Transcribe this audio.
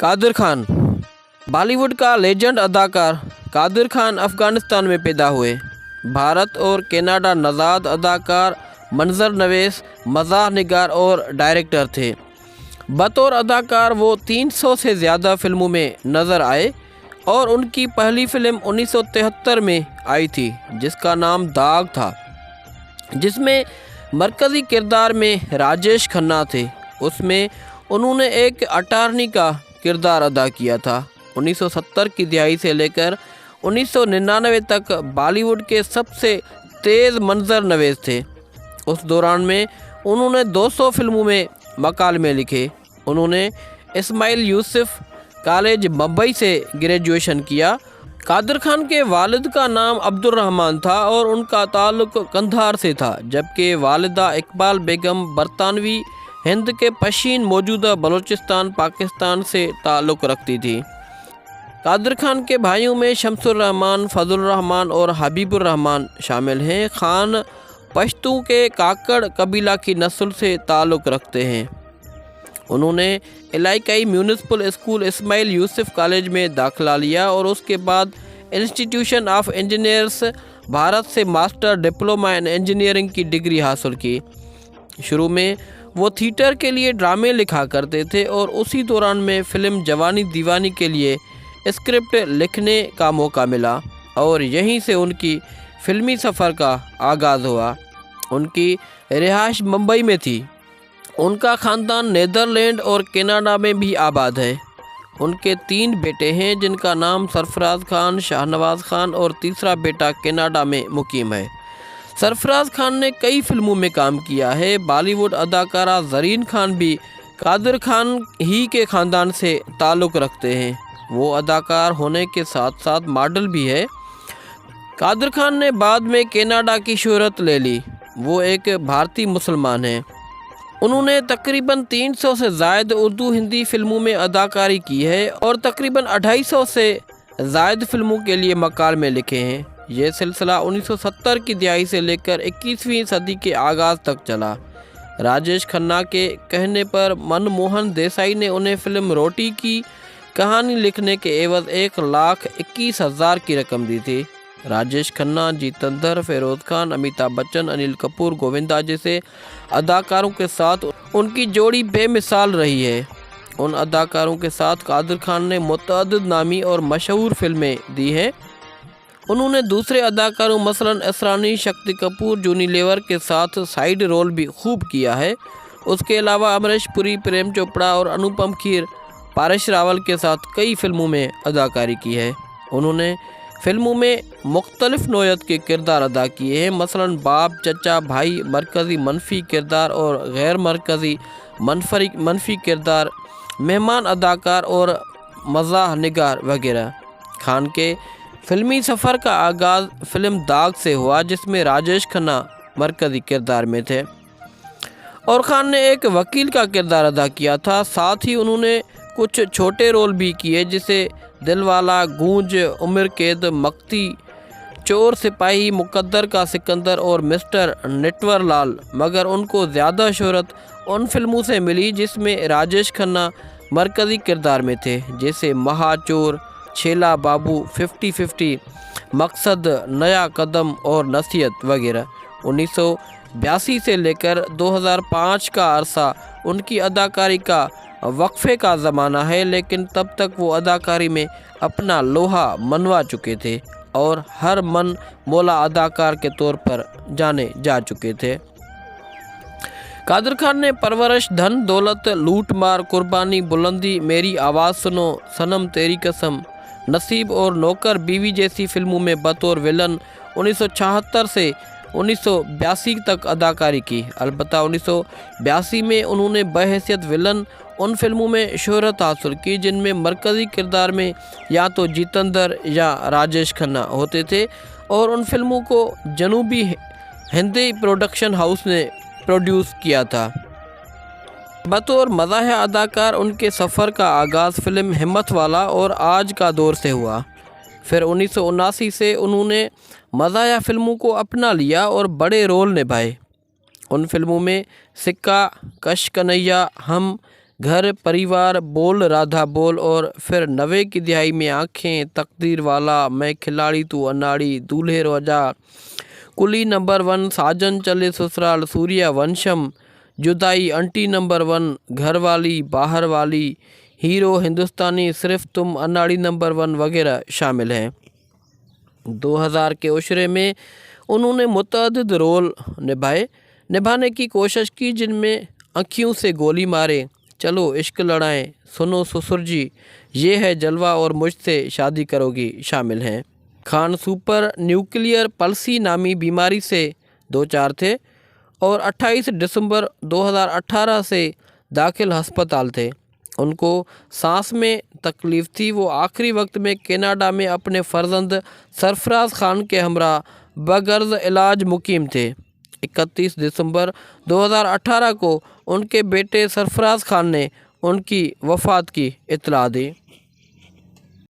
कादिर खान बॉलीवुड का लेजेंड अदाकार कादिर खान अफ़गानिस्तान में पैदा हुए। भारत और कनाडा नज़ाद अदाकार, मंजर नवीस, मज़ाह निगार और डायरेक्टर थे। बतौर अदाकार वो 300 से ज़्यादा फिल्मों में नज़र आए और उनकी पहली फ़िल्म 1973 में आई थी जिसका नाम दाग था, जिसमें मरकज़ी किरदार में राजेश खन्ना थे। उसमें उन्होंने एक अटारनी का किरदार अदा किया था। 1970 की दिहाई से लेकर 1999 तक बॉलीवुड के सबसे तेज़ मंजर नवीस थे। उस दौरान में उन्होंने 200 फिल्मों में मकालमे लिखे। उन्होंने इस्माइल यूसुफ कॉलेज मुंबई से ग्रेजुएशन किया। कादिर खान के वालिद का नाम अब्दुल रहमान था और उनका ताल्लुक़ कंधार से था, जबकि वालिदा इकबाल बेगम बरतानवी हिंद के पशीन मौजूदा बलूचिस्तान पाकिस्तान से ताल्लुक़ रखती थी। कादिर खान के भाइयों में शमसुर रहमान, फजल रहमान और हबीबुर रहमान शामिल हैं। खान पश्तू के काकड़ कबीला की नस्ल से ताल्लुक़ रखते हैं। उन्होंने इलाकाई municipal school Ismail Yusuf college में दाखिला लिया और उसके बाद इंस्टीट्यूशन ऑफ इंजीनियर्स भारत से मास्टर डिप्लोमा इन इंजीनियरिंग की डिग्री हासिल की। शुरू में वो थिएटर के लिए ड्रामे लिखा करते थे और उसी दौरान में फ़िल्म जवानी दीवानी के लिए स्क्रिप्ट लिखने का मौका मिला और यहीं से उनकी फ़िल्मी सफ़र का आगाज़ हुआ। उनकी रिहाइश मुंबई में थी। उनका ख़ानदान नीदरलैंड और कनाडा में भी आबाद है। उनके 3 बेटे हैं जिनका नाम सरफराज खान, शाहनवाज़ खान और तीसरा बेटा कनाडा में मुकीम है। सरफराज खान ने कई फिल्मों में काम किया है। बॉलीवुड अदाकारा ज़रीन खान भी कादिर खान ही के ख़ानदान से ताल्लुक़ रखते हैं। वो अदाकार होने के साथ साथ मॉडल भी है। कादिर खान ने बाद में कनाडा की शोहरत ले ली। वो एक भारतीय मुसलमान हैं। उन्होंने तकरीबन 300 से ज़ायद उर्दू हिंदी फ़िल्मों में अदाकारी की है और तकरीबन 250 से ज़ायद फ़िल्मों के लिए मकालमे लिखे हैं। ये सिलसिला 1970 की दिहाई से लेकर 21वीं सदी के आगाज़ तक चला। राजेश खन्ना के कहने पर मनमोहन देसाई ने उन्हें फ़िल्म रोटी की कहानी लिखने के एवज़ 1,21,000 की रकम दी थी। राजेश खन्ना, जितेंद्र, फिरोज़ खान, अमिताभ बच्चन, अनिल कपूर, गोविंदा जैसे अदाकारों के साथ उनकी जोड़ी बेमिसाल रही है। उन अदाकारों के साथ कादिर खान ने मुतअद्दिद नामी और मशहूर फिल्में दी हैं। उन्होंने दूसरे अदाकारों मसलन असरानी, शक्ति कपूर, जूनी लेवर के साथ साइड रोल भी खूब किया है। उसके अलावा अमरीश पुरी, प्रेम चोपड़ा और अनुपम खेर, पारेश रावल के साथ कई फिल्मों में अदाकारी की है। उन्होंने फिल्मों में मुख्तलिफ नौयत के किरदार अदा किए हैं, मसलन बाप, चचा, भाई, मरकज़ी मनफी किरदार और गैर मरकज़ी मनफी किरदार, मेहमान अदाकार और मज़ाह निगार वगैरह। खान के फ़िल्मी सफ़र का आगाज़ फ़िल्म दाग से हुआ जिसमें राजेश खन्ना मरकज़ी किरदार में थे और खान ने एक वकील का किरदार अदा किया था। साथ ही उन्होंने कुछ छोटे रोल भी किए जिसे दिलवाला, गूंज, उम्र कैद, मक्ती, चोर सिपाही, मुकद्दर का सिकंदर और मिस्टर नटवरलाल। मगर उनको ज़्यादा शोहरत उन फिल्मों से मिली जिसमें राजेश खन्ना मरकज़ी किरदार में थे, जैसे महाचोर, छेला बाबू, 50-50, मकसद, नया कदम और नसीहत वगैरह। 1982 से लेकर 2005 का अरसा उनकी अदाकारी का वक्फे का ज़माना है, लेकिन तब तक वो अदाकारी में अपना लोहा मनवा चुके थे और हर मन मौला अदाकार के तौर पर जाने जा चुके थे। कादिर खान ने परवरिश, धन दौलत, लूट मार, कुर्बानी, बुलंदी, मेरी आवाज़ सुनो, सनम तेरी कसम, नसीब और नौकर बीवी जैसी फिल्मों में बतौर विलन 1976 से 1982 तक अदाकारी की। अलबत्ता 1982 में उन्होंने बहैसियत विलन उन फिल्मों में शोहरत हासिल की जिनमें मरकज़ी किरदार में या तो जितेंद्र या राजेश खन्ना होते थे और उन फिल्मों को जनूबी हिंदी प्रोडक्शन हाउस ने प्रोड्यूस किया था। बतौर मज़ाह अदाकार उनके सफ़र का आगाज़ फ़िल्म हिम्मत वाला और आज का दौर से हुआ। फिर 1979 से उन्होंने मज़ाह फिल्मों को अपना लिया और बड़े रोल निभाए। उन फिल्मों में सिक्का, कश कन्हैया, हम, گھر परिवार बोल राधा बोल और फिर 90 की दिहाई में आँखें, तकदीर वाला, मैं खिलाड़ी तू अनाड़ी, दूल्हे रोजा, कुली नंबर 1, साजन चले ससुराल, सूर्या वंशम, जुदाई, अंटी नंबर 1, घरवाली, बाहर वाली, हीरो हिंदुस्तानी, सिर्फ तुम, अनाड़ी नंबर 1 वगैरह शामिल हैं। 2000 के उशरे में उन्होंने मुतअद्दिद रोल निभाने की कोशिश की, जिनमें आँखियों से गोली मारे, चलो इश्क लड़ाएं, सुनो ससुर जी, ये है जलवा और मुझसे शादी करोगी शामिल हैं। खान सुपर न्यूक्लियर पल्सी नामी बीमारी से दो चार थे और 28 दिसंबर 2018 से दाखिल हस्पताल थे। उनको सांस में तकलीफ़ थी। वो आखिरी वक्त में कनाडा में अपने फ़र्जंद सरफराज खान के हमरा बगर्ज़ इलाज मुकीम थे। 31 दिसंबर 2018 को उनके बेटे सरफराज खान ने उनकी वफ़ात की इत्तला दी।